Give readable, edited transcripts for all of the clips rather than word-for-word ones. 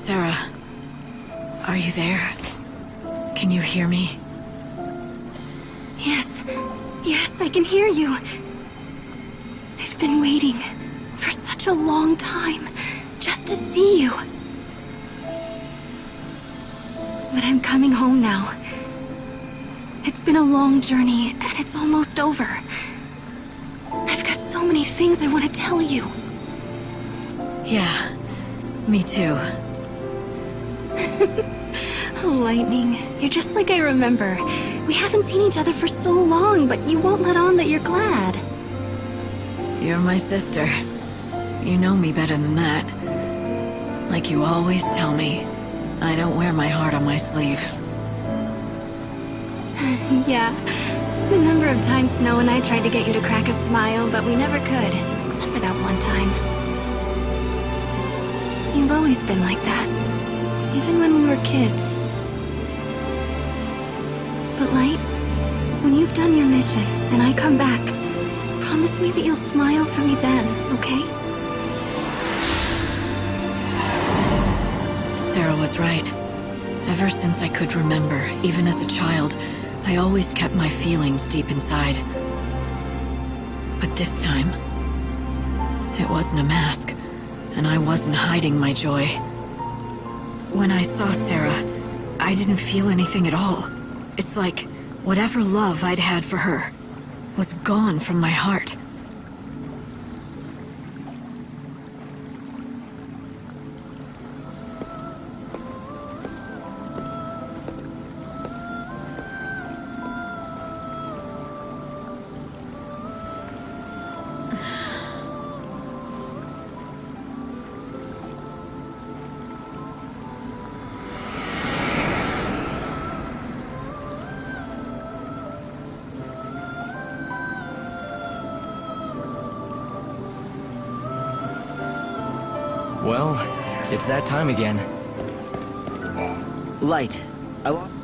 Sarah, are you there? Can you hear me? Yes. Yes, I can hear you. I've been waiting for such a long time just to see you. But I'm coming home now. It's been a long journey, and it's almost over. I've got so many things I want to tell you. Yeah, me too. Oh, Lightning, you're just like I remember. We haven't seen each other for so long, but you won't let on that you're glad. You're my sister. You know me better than that. Like you always tell me, I don't wear my heart on my sleeve. Yeah. The number of times Snow and I tried to get you to crack a smile, but we never could. Except for that one time. You've always been like that. Even when we were kids. But Light, when you've done your mission and I come back, promise me that you'll smile for me then, okay? Sarah was right. Ever since I could remember, even as a child, I always kept my feelings deep inside. But this time, it wasn't a mask, and I wasn't hiding my joy. When I saw Sarah, I didn't feel anything at all. It's like whatever love I'd had for her was gone from my heart. Well, it's that time again. Light, I lost...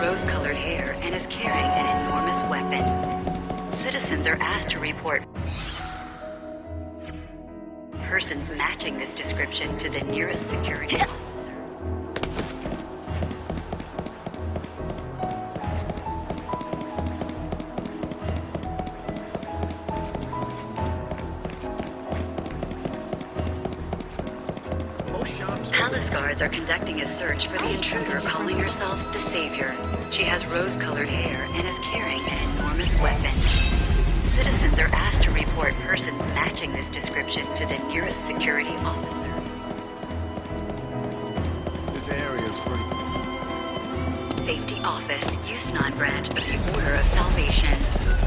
Rose-colored hair and is carrying an enormous weapon. Citizens are asked to report persons matching this description to the nearest security officer. Palace guards are conducting a search for the intruder calling herself the Savior. She has rose-colored hair and is carrying an enormous weapon. Citizens are asked to report persons matching this description to the nearest security officer. This area is pretty... Safety Office, Yusnan branch of the Order of Salvation.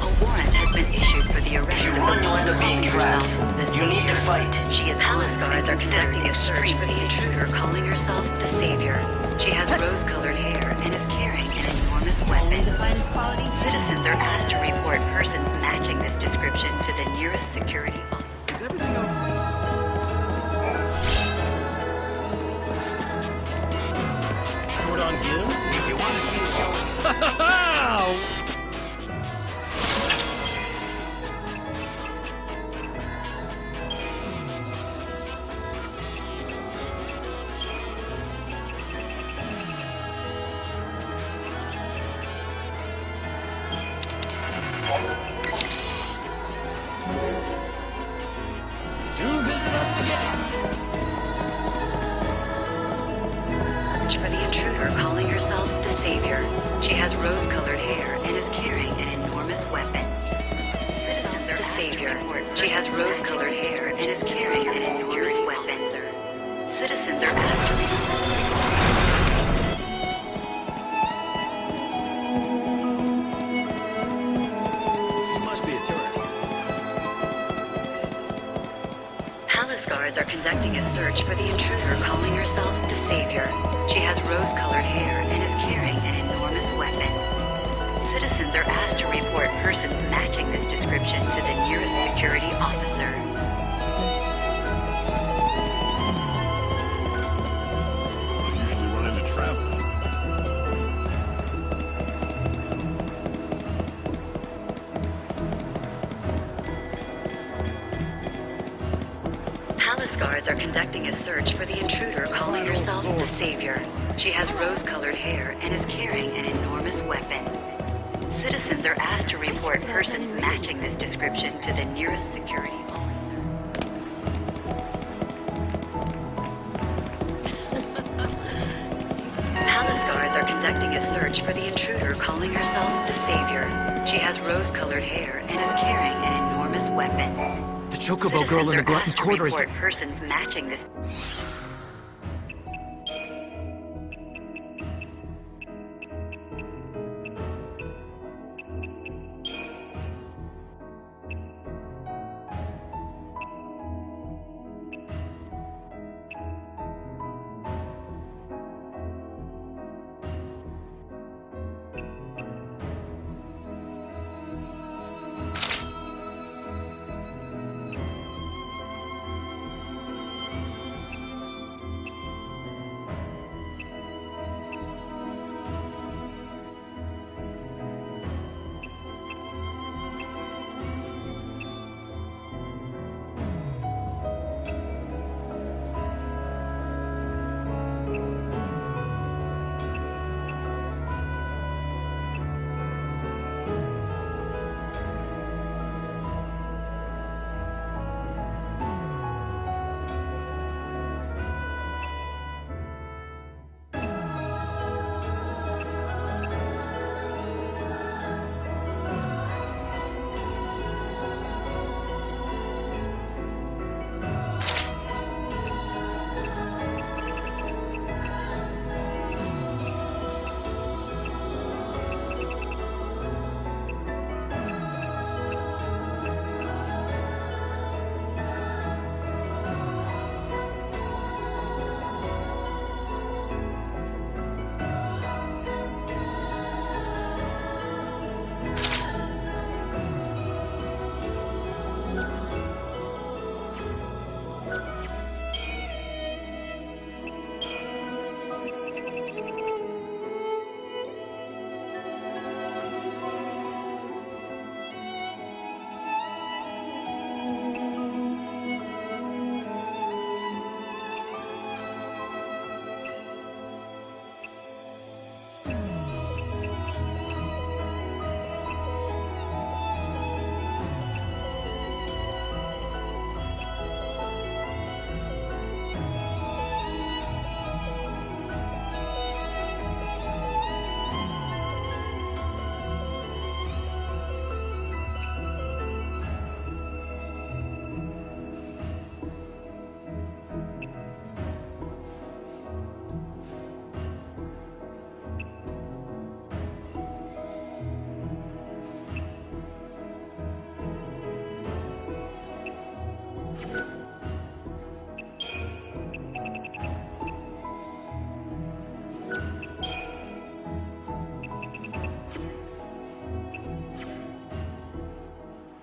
A warrant has been issued for the arrest If you of run, the you'll end up being trapped. You need to fight. She is Palace guards are conducting a search for the intruder calling herself the Savior. She has rose-colored hair and is carrying an enormous weapon. The finest quality. Citizens are asked to report persons matching this description to the nearest security officer. Is everything okay? Short on gil? If you want to see a show... search for the intruder calling herself the Savior. She has rose-colored hair and is carrying an enormous weapon. Citizens are the Savior. She has rose-colored hair and is carrying an enormous weapon. Citizens are asked to You must be a tourist. Palace guards are conducting a search for the intruder calling herself the Savior. She has rose-colored hair and is carrying an enormous weapon. Citizens are asked to report persons matching this description to the nearest security officer. I usually run into travelers. Palace guards are conducting a search for the intruder calling herself the Savior. She has rose-colored hair and is carrying an enormous weapon. Citizens are asked to report persons matching this description to the nearest security officer. Palace guards are conducting a search for the intruder calling herself the Savior. She has rose-colored hair and is carrying an enormous weapon. The Chocobo girl in the Glutton's Quarter is... Report persons matching this.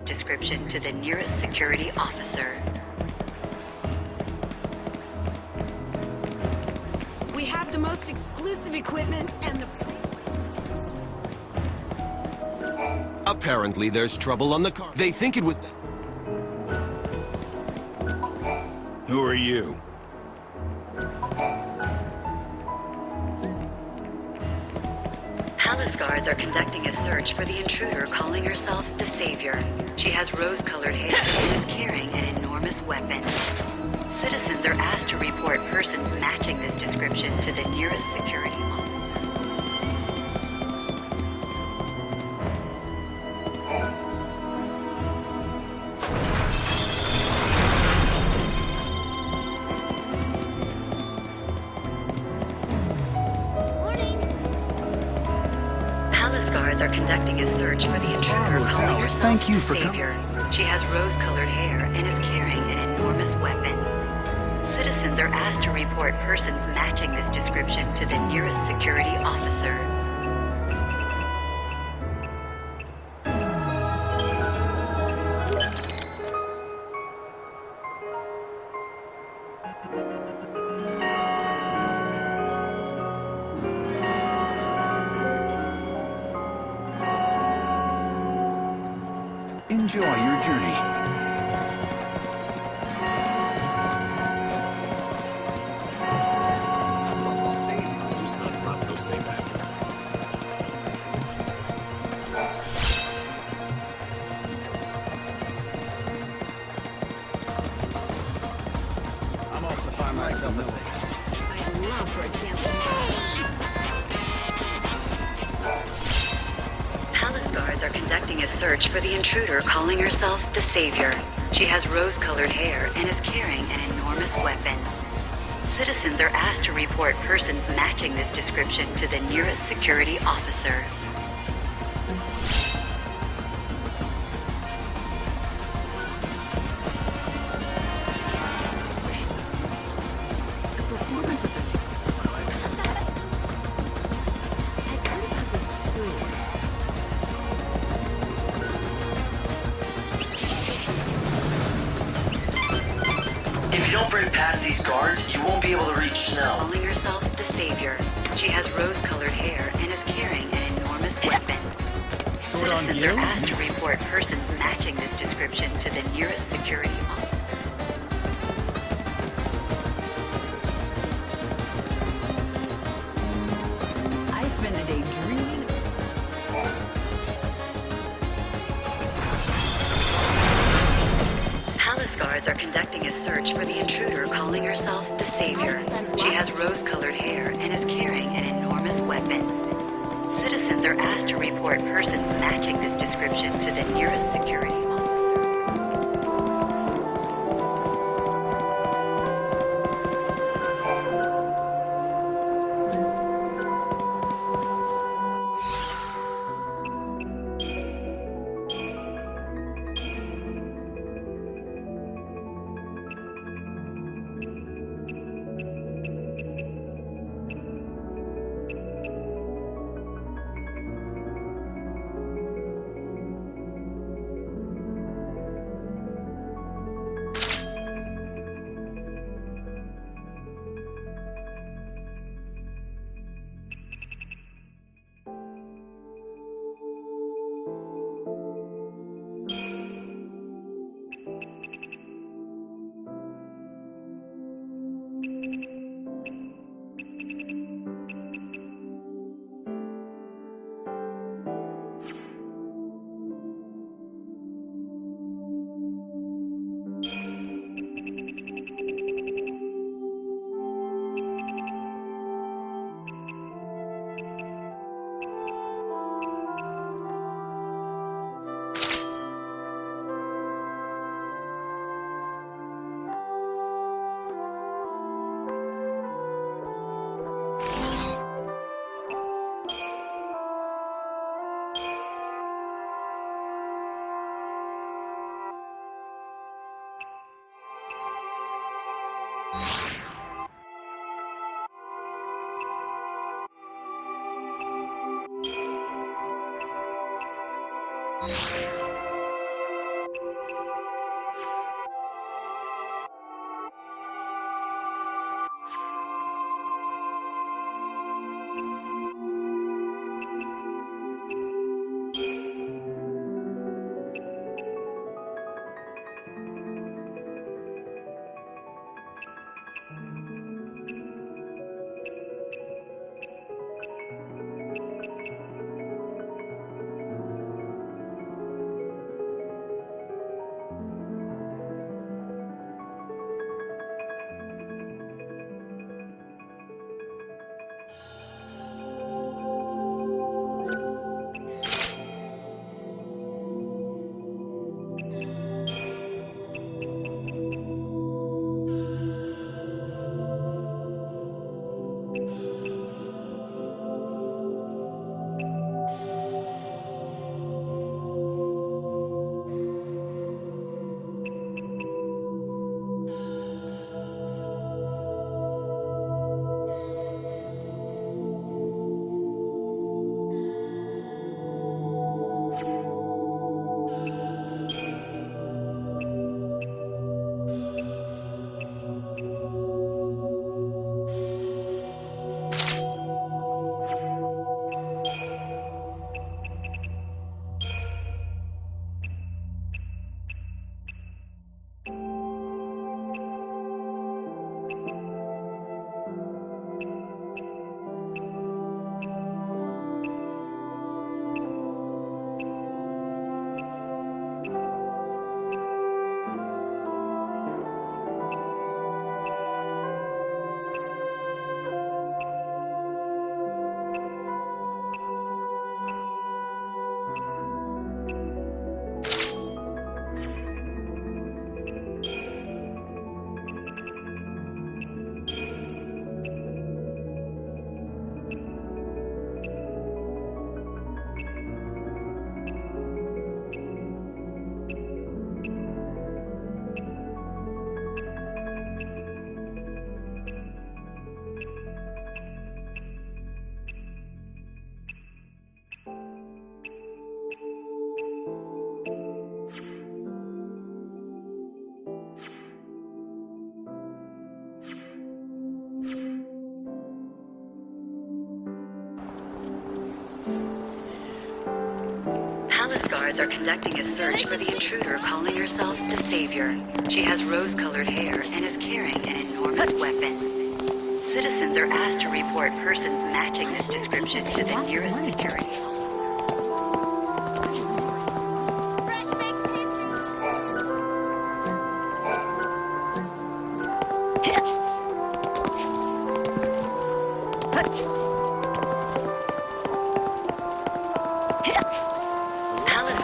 Description to the nearest security officer. We have the most exclusive equipment and the... Apparently there's trouble on the car. They think it was... Who are you? Palace guards are conducting a search for the intruder calling herself the Savior. She has rose-colored hair and is carrying an enormous weapon. Citizens are asked to report persons matching this description to the nearest security officer. Palace guards are conducting a search for the intruder Oh, calling Alice, herself thank you the for Savior. She has rose-colored hair and is carrying an enormous weapon. Citizens are asked to report persons matching this description to the nearest security officer. Enjoy your journey. It's not so safe after. I'm off to find myself a I'd love for a chance to... Palace guards are conducting a search for the intruder calling herself the Savior. She has rose-colored hair and is carrying an enormous weapon. Citizens are asked to report persons matching this description to the nearest security officer. The performance with the... I've heard about this school. If you don't break past these guards, you won't be able to reach Snow. Calling herself the Savior. She has rose-colored hair and is carrying an enormous weapon. Short on Citizens you? are asked to report persons matching this description to the nearest security officer. I spend the day dreaming... Palace guards are conducting a search for the intruder calling herself the Savior. She has rose-colored hair and is carrying an enormous weapon. Citizens are asked to report persons matching this description to the nearest security officer. guards are conducting a search for the intruder calling herself the Savior. She has rose-colored hair and is carrying an enormous weapon. Citizens are asked to report persons matching this description to the nearest security.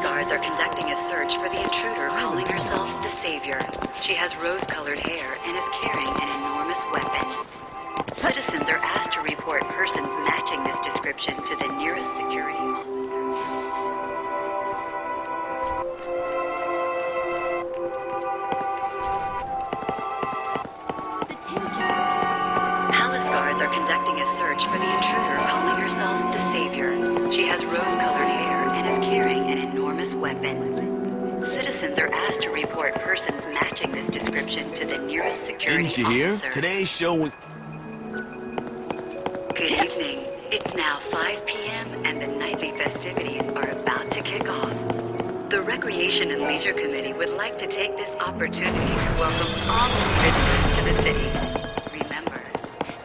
Guards are conducting a search for the intruder calling herself the Savior. She has rose-colored hair and is carrying an enormous weapon. Citizens are asked to report persons matching this description to the nearest security officer. Palace guards are conducting a search for the intruder calling herself the Savior. She has rose-colored hair and is carrying an enormous weapon. Citizens are asked to report persons matching this description to the nearest security Didn't you hear? officer. Today's show was... Good evening. It's now 5 p.m. and the nightly festivities are about to kick off. The Recreation and Leisure Committee would like to take this opportunity to welcome all new visitors to the city. Remember,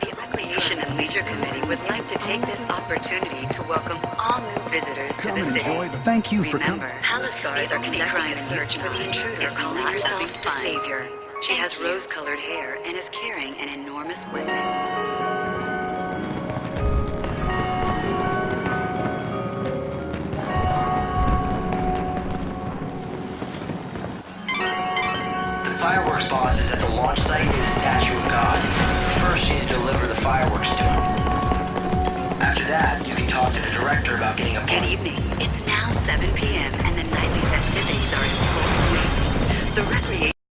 the Recreation and Leisure Committee would like to take this opportunity to welcome all new visitors to Come the and city. enjoy them. Thank you for coming. Remember, Palace guards are conducting a search for the intruder calling herself the Savior. She has rose-colored hair and is carrying an enormous weapon. The fireworks boss is at the launch site near the Statue of God. First, you need to deliver the fireworks